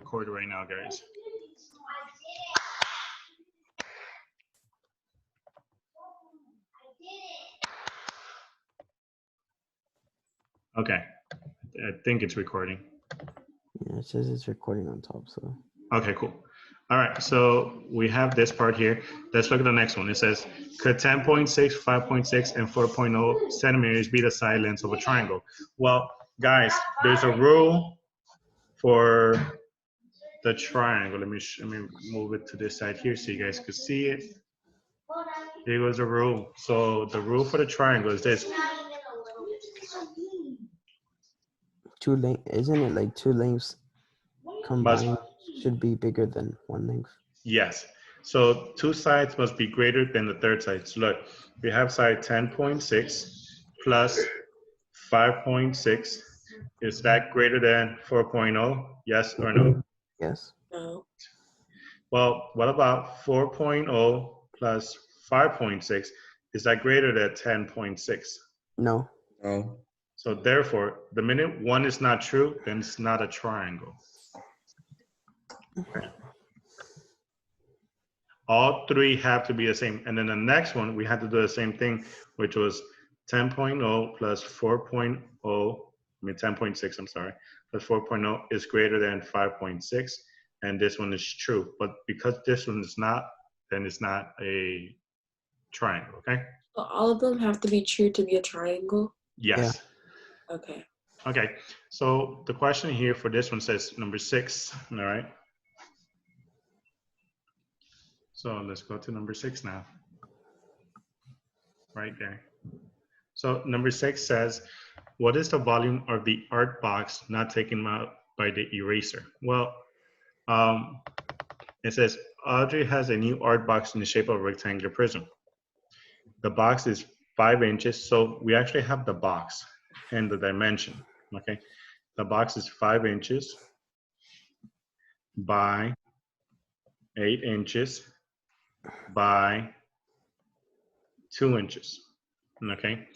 record right now, guys. Okay, I think it's recording. Yeah, it says it's recording on top, so. Okay, cool. All right, so we have this part here. Let's look at the next one. It says, could 10.6, 5.6, and 4.0 centimeters be the side lengths of a triangle? Well, guys, there's a rule for the triangle. Let me move it to this side here so you guys could see it. Here goes the rule. So the rule for the triangle is this. Isn't it like two lengths combined should be bigger than one length? Yes. So two sides must be greater than the third side. So look, we have side 10.6 plus 5.6. Is that greater than 4.0? Yes or no? Yes. No. Well, what about 4.0 plus 5.6? Is that greater than 10.6? No. No. So therefore, the minute one is not true, then it's not a triangle. Okay. All three have to be the same. And then the next one, we had to do the same thing, which was 10.0 plus 4.0, 10.6, I'm sorry, plus 4.0 is greater than 5.6. And this one is true. But because this one is not, then it's not a triangle, okay? So all of them have to be true to be a triangle? Yes. Yeah. Okay. Okay, so the question here for this one says number 6, all right? So let's go to number 6 now. Right there. So number 6 says, what is the volume of the art box not taken out by the eraser? Well, it says, Audrey has a new art box in the shape of a rectangular prism. The box is 5 inches, so we actually have the box and the dimension, okay? The box is 5 inches by 8 inches by 2 inches, okay?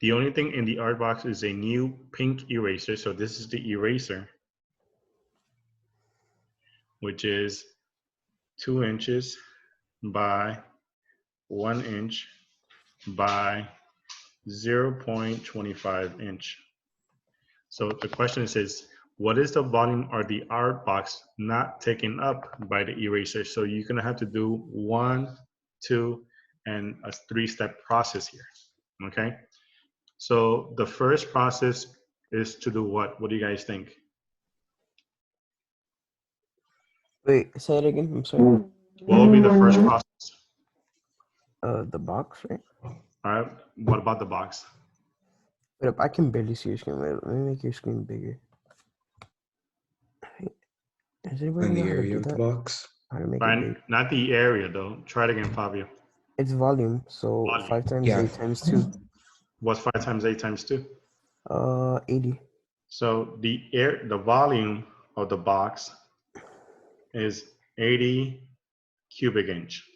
The only thing in the art box is a new pink eraser. So this is the eraser, which is 2 inches by 1 inch by 0.25 inch. So the question says, what is the volume of the art box not taken up by the eraser? So you're gonna have to do 1, 2, and a 3-step process here, okay? So the first process is to do what? What do you guys think? Wait, say it again. I'm sorry. What will be the first process? The box, right? All right. What about the box? Wait up, I can barely see your screen. Wait, let me make your screen bigger. Does anybody In the know how to area do of the that? box. How to make it Fine. big? Not the area though. Try it again, Fabio. It's volume, so Volume. 5 times Yeah. 8 times 2. What's 5 times 8 times 2? 80. So the volume of the box is 80 cubic inch.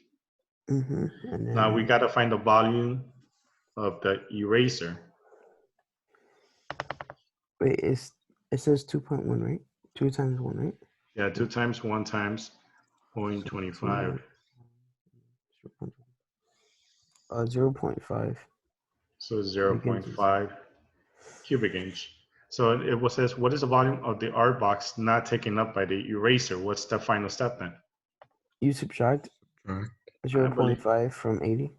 And then, Now we got to find the volume of the eraser. wait, it says 2.1, right? 2 times 1, right? Yeah, 2 times 1 times 0.25. 0.5. So 0.5 cubic inch. So it says, what is the volume of the art box not taken up by the eraser? What's the final step then? You subtract 0.5 from 80.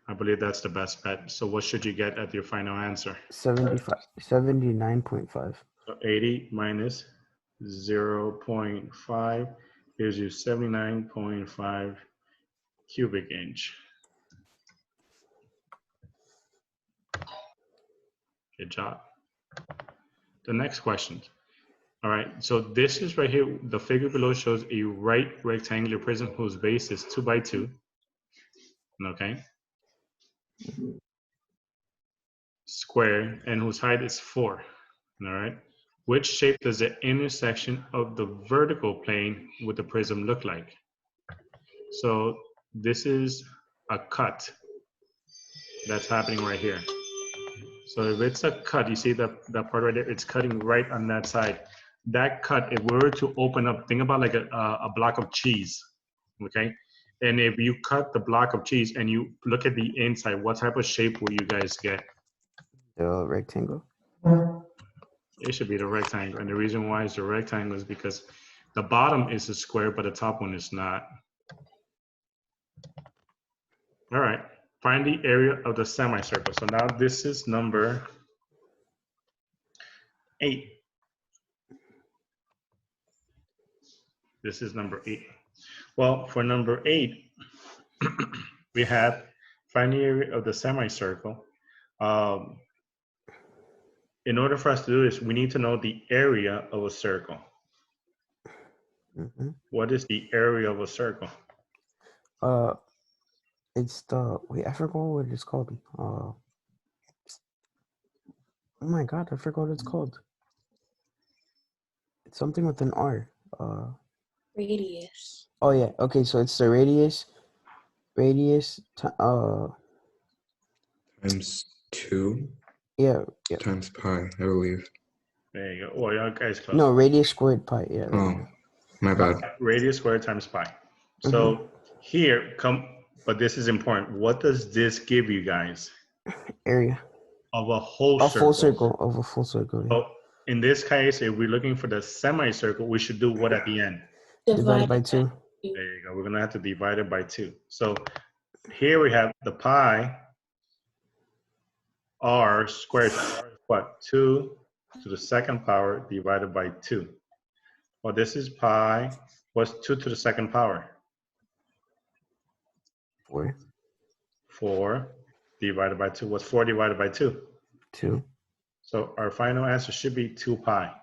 I believe that's the best bet. So what should you get at your final answer? 79.5. So 80 minus 0.5 gives you 79.5 cubic inch. Good job. The next question. All right, so this is right here. The figure below shows a right rectangular prism whose base is 2 by 2. Okay. Square and whose height is 4. All right. Which shape does the intersection of the vertical plane with the prism look like? So this is a cut that's happening right here. So if it's a cut, you see that part right there, it's cutting right on that side. that cut, if we were to open up, think about like a block of cheese, okay? And if you cut the block of cheese and you look at the inside, what type of shape will you guys get? The rectangle. It should be the rectangle. And the reason why it's the rectangle is because the bottom is a square, but the top one is not. All right, find the area of the semicircle. So now this is number 8. This is number 8. Well, for number 8, we have find the area of the semicircle. In order for us to do this, we need to know the area of a circle. Mm-hmm. What is the area of a circle? It's the wait. I forgot what it's called. Oh my god, I forgot what it's called. It's something with an R. Radius. Oh yeah. Okay, so it's the radius. Times 2 Yeah. times pi, I believe. There you go. Oh, y'all guys close. No, radius squared pi. Yeah. there you Oh, go. my bad. Radius squared times pi. So here come, but this is important. What does this give you guys? Area. Of a whole A circle. full circle of a full circle. Yeah. So in this case, if we're looking for the semicircle, we should do what at the end? Divided by 2. There you go. We're gonna have to divide it by 2. So here we have the pi r squared. What? 2 to the second power divided by 2. Well, this is pi. What's 2 to the second power? 4. 4 divided by 2. What's 4 divided by 2? 2. So our final answer should be 2 pi.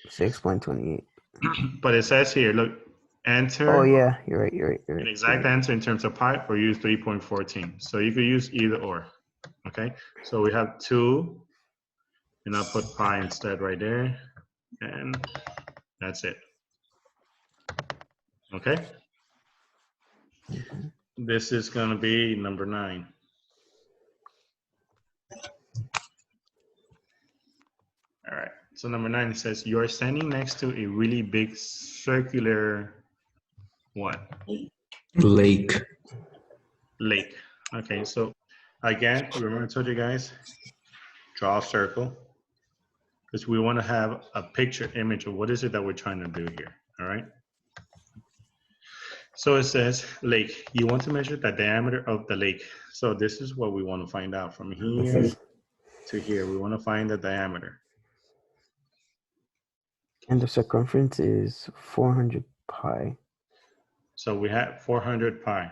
6.28. But it says here, look, enter Oh yeah, you're right. an exact answer in terms of pi or use 3.14. So you could use either or, okay? So we have 2, and I'll put pi instead right there, and that's it. Okay? This is gonna be number 9. All right, so number 9 says, you are standing next to a really big circular, what? Lake. Lake. Okay, so again, remember I told you guys, draw a circle, because we want to have a picture image of what is it that we're trying to do here, all right? So it says lake. You want to measure the diameter of the lake. So this is what we want to find out from here to here. We want to find the diameter. And the circumference is 400 pi. So we have 400 pi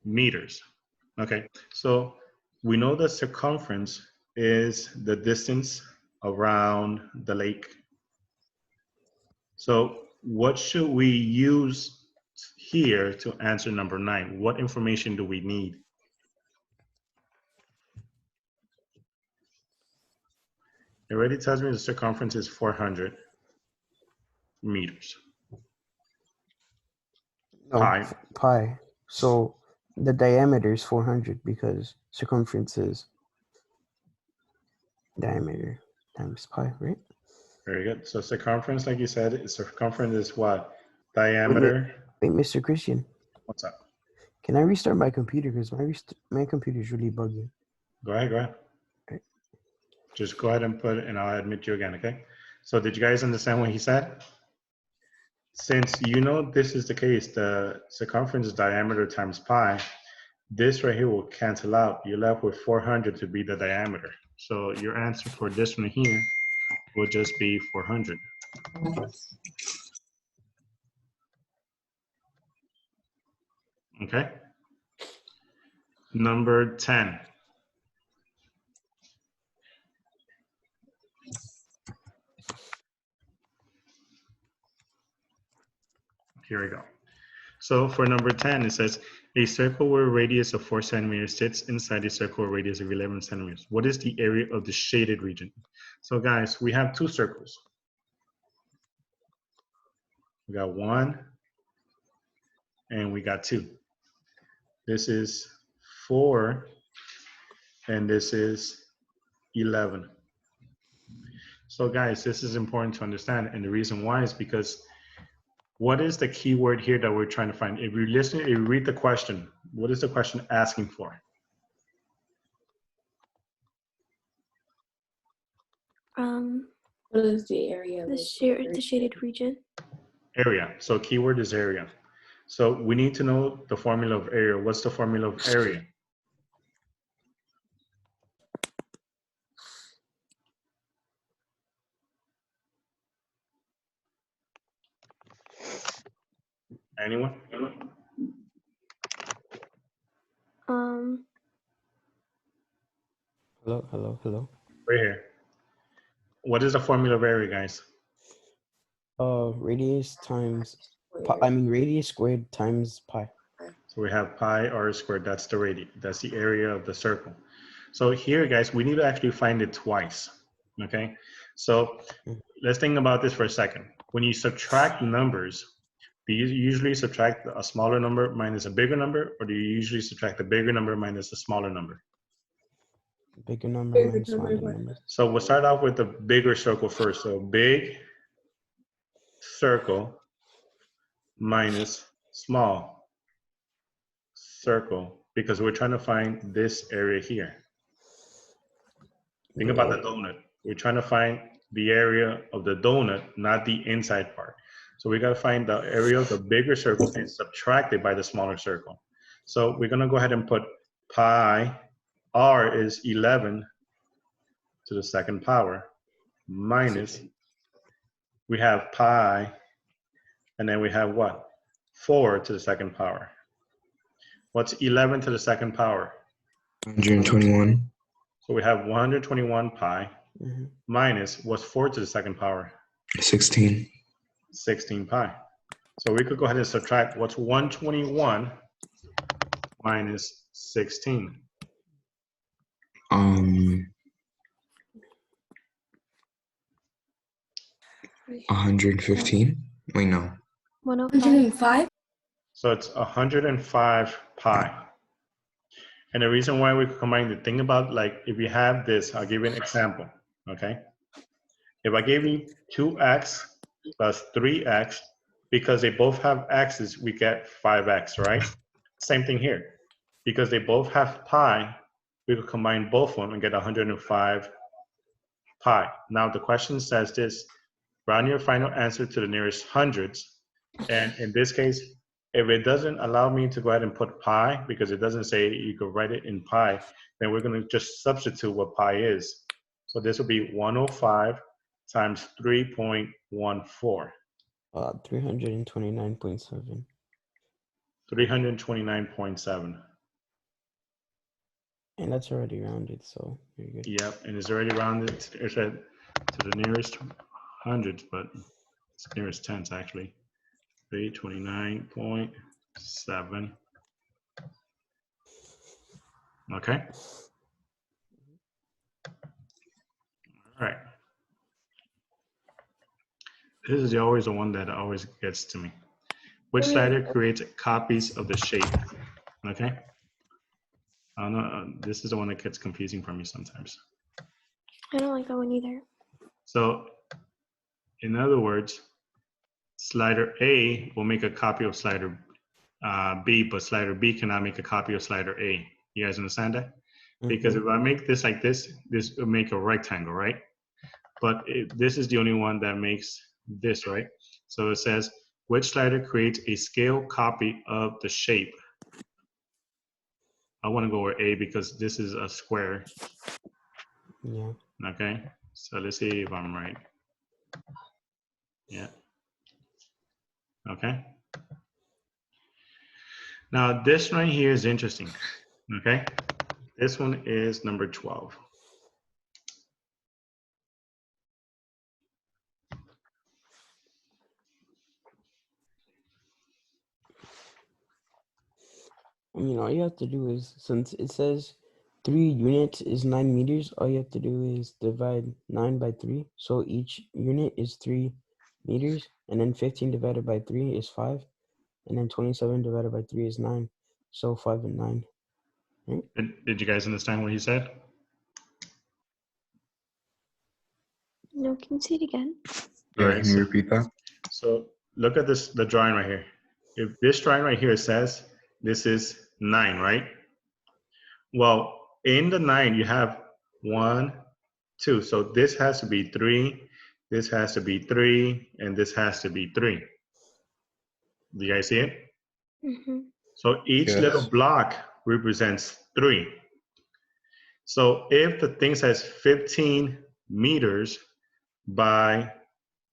meters. Okay, so we know the circumference is the distance around the lake. So what should we use here to answer number 9? What information do we need? It already tells me the circumference is 400 meters. No, Pi. pi. So the diameter is 400 because circumference is diameter times pi, right? Very good. So circumference, like you said, circumference is what? Diameter. Wait, Mr. Christian, What's up? can I restart my computer? Because my computer is really buggy. Go ahead, go ahead. Okay. Just go ahead and put it, and I'll admit you again, okay? So did you guys understand what he said? Since you know this is the case, the circumference is diameter times pi, this right here will cancel out. You're left with 400 to be the diameter. So your answer for this one here will just be 400. Okay. Number 10. Here we go. So for number 10, it says, a circle where a radius of 4 centimeters sits inside a circle with a radius of 11 centimeters. What is the area of the shaded region? So guys, we have 2 circles. We got 1 and we got 2. This is 4 and this is 11. So guys, this is important to understand. And the reason why is because what is the key word here that we're trying to find? If you listen, if you read the question, what is the question asking for? What is the area? The shaded region. Area. So keyword is area. So we need to know the formula of area. What's the formula of area? Anyone? Hello. Right here. What is the formula of area, guys? Radius times pi, radius squared times pi. So we have pi r squared. That's the radius. That's the area of the circle. So here, guys, we need to actually find it twice. Okay. So let's think about this for a second. When you subtract numbers, do you usually subtract a smaller number minus a bigger number, or do you usually subtract the bigger number minus the smaller number? Bigger number minus smaller number. So we'll start off with the bigger circle first. So big circle minus small circle, because we're trying to find this area here. Think about the donut. We're trying to find the area of the donut, not the inside part. So we got to find the area of the bigger circle and subtract it by the smaller circle. So we're going to go ahead and put pi r is 11 to the second power minus, we have pi, and then we have what? 4 to the second power. What's 11 to the second power? 121. So we have 121 pi minus, what's 4 to the second power? 16. 16 pi. So we could go ahead and subtract what's 121 minus 16. 115. Wait, no. 105. So it's 105 pi. And the reason why we combine the thing about, like, if you have this, I'll give you an example, okay? If I gave you 2x plus 3x, because they both have x's, we get 5x, right? Same thing here. Because they both have pi, we could combine both of them and get 105 pi. Now the question says this: round your final answer to the nearest hundreds. And in this case, if it doesn't allow me to go ahead and put pi, because it doesn't say you could write it in pi, then we're going to just substitute what pi is. So this will be 105 times 3.14. 329.7. 329.7. And that's already rounded, so very good. Yep, and it's already rounded to the nearest hundreds, but it's nearest tens actually. 329.7. Okay. All right. This is always the one that always gets to me. Which slider creates copies of the shape? Okay. I don't know. This is the one that gets confusing for me sometimes. I don't like that one either. So, in other words, slider A will make a copy of slider B, but slider B cannot make a copy of slider A. You guys understand that? Because if I make this like this will make a rectangle, right? But this is the only one that makes this, right? So it says, which slider creates a scale copy of the shape? I want to go with A because this is a square. Yeah. Okay, so let's see if I'm right. Yeah. Okay. Now this right here is interesting. Okay. This one is number 12. I mean, all you have to do is, since it says 3 units is 9 meters, all you have to do is divide 9 by 3. So each unit is 3 meters, and then 15 divided by 3 is 5, and then 27 divided by 3 is 9. So 5 and 9. Right? Did you guys understand what he said? No, can you say it again? Yeah, Alright, can you repeat that? so look at this, the drawing right here. If this drawing right here says this is 9, right? Well, in the 9, you have 1, 2. So this has to be 3, this has to be 3, and this has to be 3. Do you guys see it? Mm-hmm. So each Yes. little block represents 3. So if the thing says 15 meters by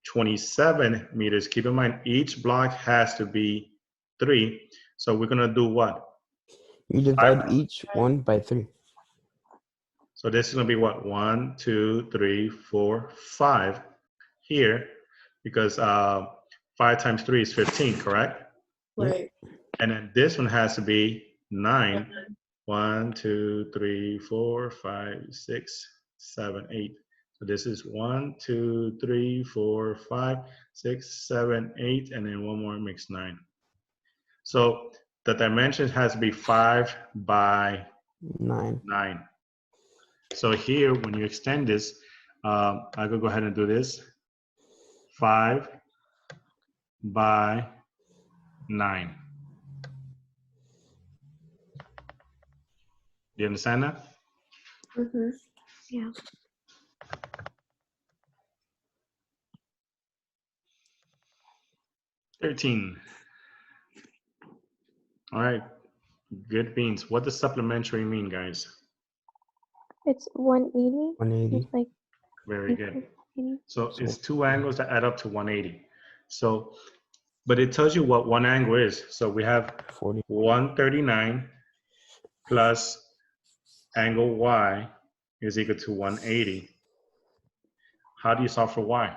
27 meters, keep in mind each block has to be 3. So we're gonna do what? You divide each one by 3. So this is gonna be what? 1, 2, 3, 4, 5 here, because 5 times 3 is 15, correct? Right. And then this one has to be 9. 1, 2, 3, 4, 5, 6, 7, 8. So this is 1, 2, 3, 4, 5, 6, 7, 8, and then one more makes 9. So the dimensions has to be 5 by 9. 9. So here, when you extend this, I could go ahead and do this. 5 by 9. Do you understand that? Mm-hmm. Yeah. 13. All right, good beans. What does supplementary mean, guys? It's 180. 180. It's like Very good. 80. So it's two angles that add up to 180. So, but it tells you what one angle is. So we have 40. 139 plus angle Y is equal to 180. How do you solve for Y?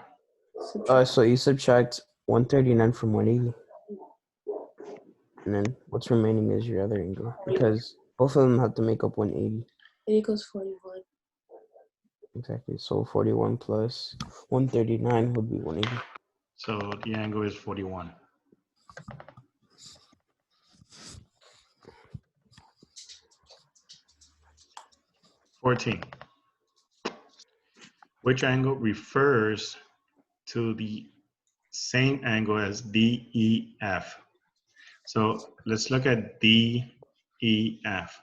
So you subtract 139 from 180. And then what's remaining is your other angle. Because both of them have to make up 180. It equals 41. Exactly. So 41 plus 139 would be 180. So the angle is 41. Which angle refers to the same angle as DEF? So let's look at DEF.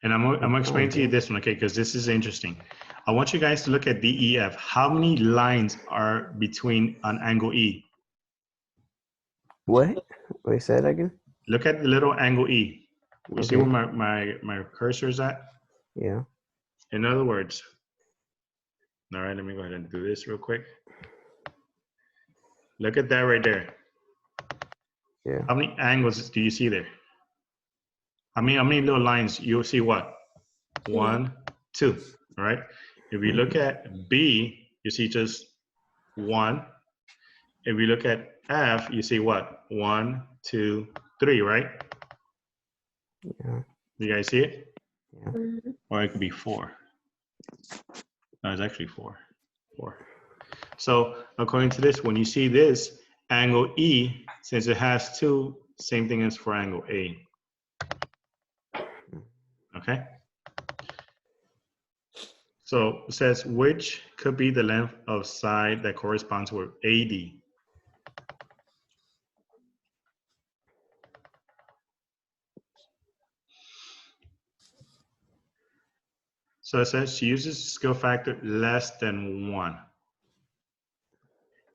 And I'm gonna explain to you this one, okay? Because this is interesting. I want you guys to look at DEF. How many lines are between an angle E? What? Wait, say that again? Look at the little angle E. You see Okay. where my cursor is at? Yeah. In other words, all right, let me go ahead and do this real quick. Look at that right there. Yeah. How many angles do you see there? How many little lines? You'll see what? 1, 2, all right? If you look at B, you see just 1. If you look at F, you see what? 1, 2, 3, right? Yeah. You guys see it? Yeah. Mm-hmm. Or it could be 4. No, it's actually 4. 4. So according to this, when you see this angle E, since it has 2, same thing as for angle A. Okay? So it says, which could be the length of side that corresponds with AD? So it says she uses scale factor less than 1.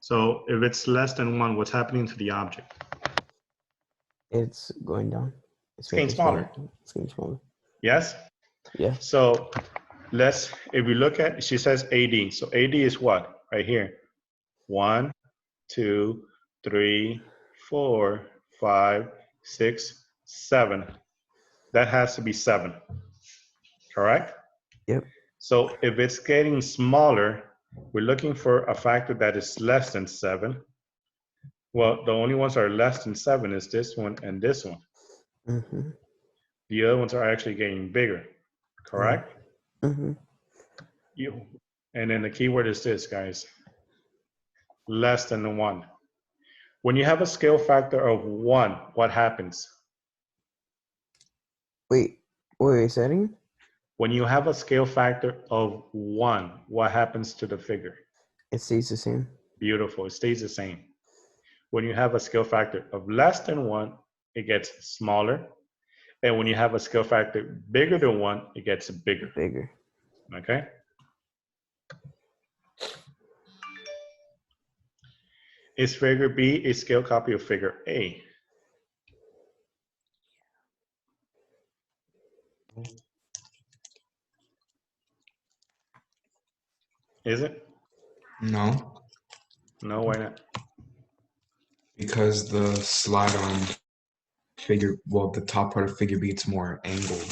So if it's less than 1, what's happening to the object? It's going down. It's getting smaller. It's getting smaller. Yes? Yeah. So if we look at, she says AD. So AD is what? Right here. 1, 2, 3, 4, 5, 6, 7. That has to be 7. Correct? Yep. So if it's getting smaller, we're looking for a factor that is less than 7. Well, the only ones that are less than 7 is this one and this one. Mm-hmm. The other ones are actually getting bigger. Correct? Mm-hmm. And then the keyword is this, guys. Less than 1. When you have a scale factor of 1, what happens? Wait, setting? When you have a scale factor of 1, what happens to the figure? It stays the same. Beautiful, it stays the same. When you have a scale factor of less than 1, it gets smaller. And when you have a scale factor bigger than 1, it gets bigger. Bigger. Okay? Is figure B a scale copy of figure A? Is it? No, No, why not? because the slide on figure, well, the top part of figure B, it's more angled.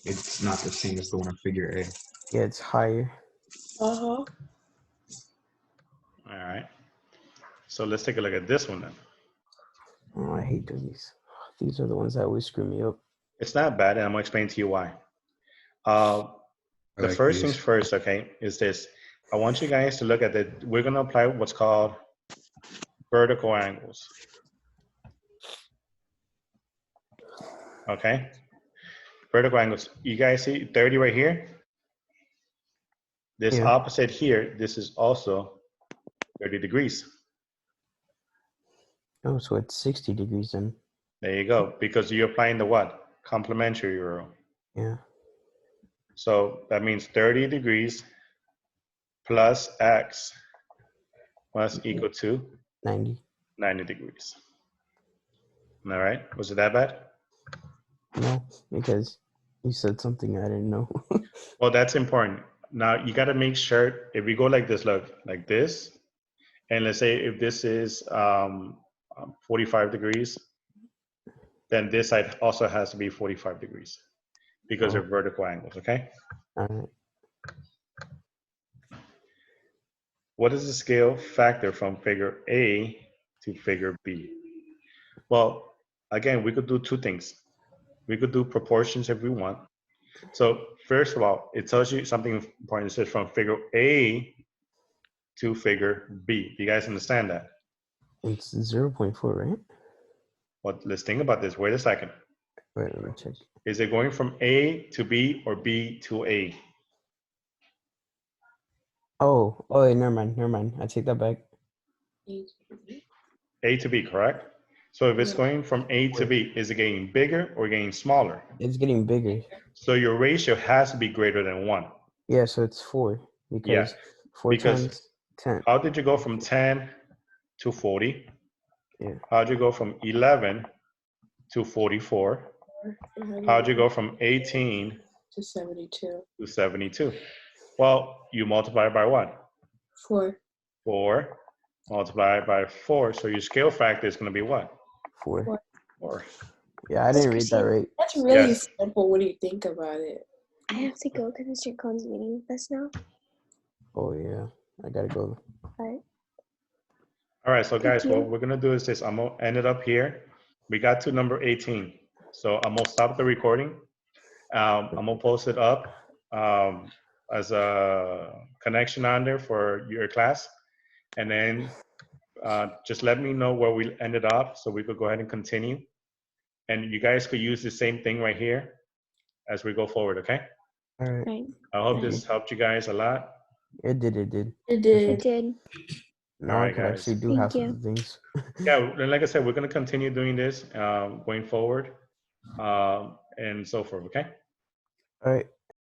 It's not the same as the one on figure A. Yeah, it's higher. Uh-huh. All right. So let's take a look at this one then. Oh, I hate these. These are the ones that always screw me up. It's not bad, and I'm gonna explain to you why. I The like first these. things first, okay, is this. I want you guys to look at it. We're gonna apply what's called vertical angles. Okay? Vertical angles. You guys see 30 right here? This Yeah. opposite here, this is also 30 degrees. Oh, so it's 60 degrees then. There you go. Because you're applying the what? Complementary rule. Yeah. So that means 30 degrees plus x must equal to 90. 90 degrees. All right? Was it that bad? No, because you said something I didn't know. Well, that's important. Now you got to make sure if we go like this, look, like this, and let's say if this is 45 degrees, then this side also has to be 45 degrees because Oh. they're vertical angles, okay? All right. What is the scale factor from figure A to figure B? Well, again, we could do two things. We could do proportions if we want. So first of all, it tells you something important. It says from figure A to figure B. Do you guys understand that? It's 0.4, right? Well, let's think about this. Wait a second. Wait, let me check. Is it going from A to B or B to A? Oh, wait, never mind. Never mind. I take that back. A to B, correct? So if it's Yeah. going from A to B, is it getting bigger or getting smaller? It's getting bigger. So your ratio has to be greater than 1. Yeah, so it's 4 because Yeah, 4 because- times 10. How did you go from 10 to 40? Yeah. How'd you go from 11 to 44? How'd you go from 18 to 72? to 72? Well, you multiply by what? 4. 4 multiplied by 4. So your scale factor is going to be what? 4. 4. Yeah, I didn't read that right. That's really Yes. simple when you think about it. I have to go to Mr. Cohn's meeting with us now. Oh, yeah. I gotta go. But All right, so guys, you. what we're gonna do is this. I'm gonna end it up here. We got to number 18. So I'm gonna stop the recording. I'm gonna post it up as a connection on there for your class. And then just let me know where we ended up so we could go ahead and continue. And you guys could use the same thing right here as we go forward, okay? All right. right, I hope this helped you guys a lot. It did. It it did. did. Now All I right, could guys. actually do Thank half you. of the things. Yeah, and like I said, we're gonna continue doing this going forward and so forth, okay? All right.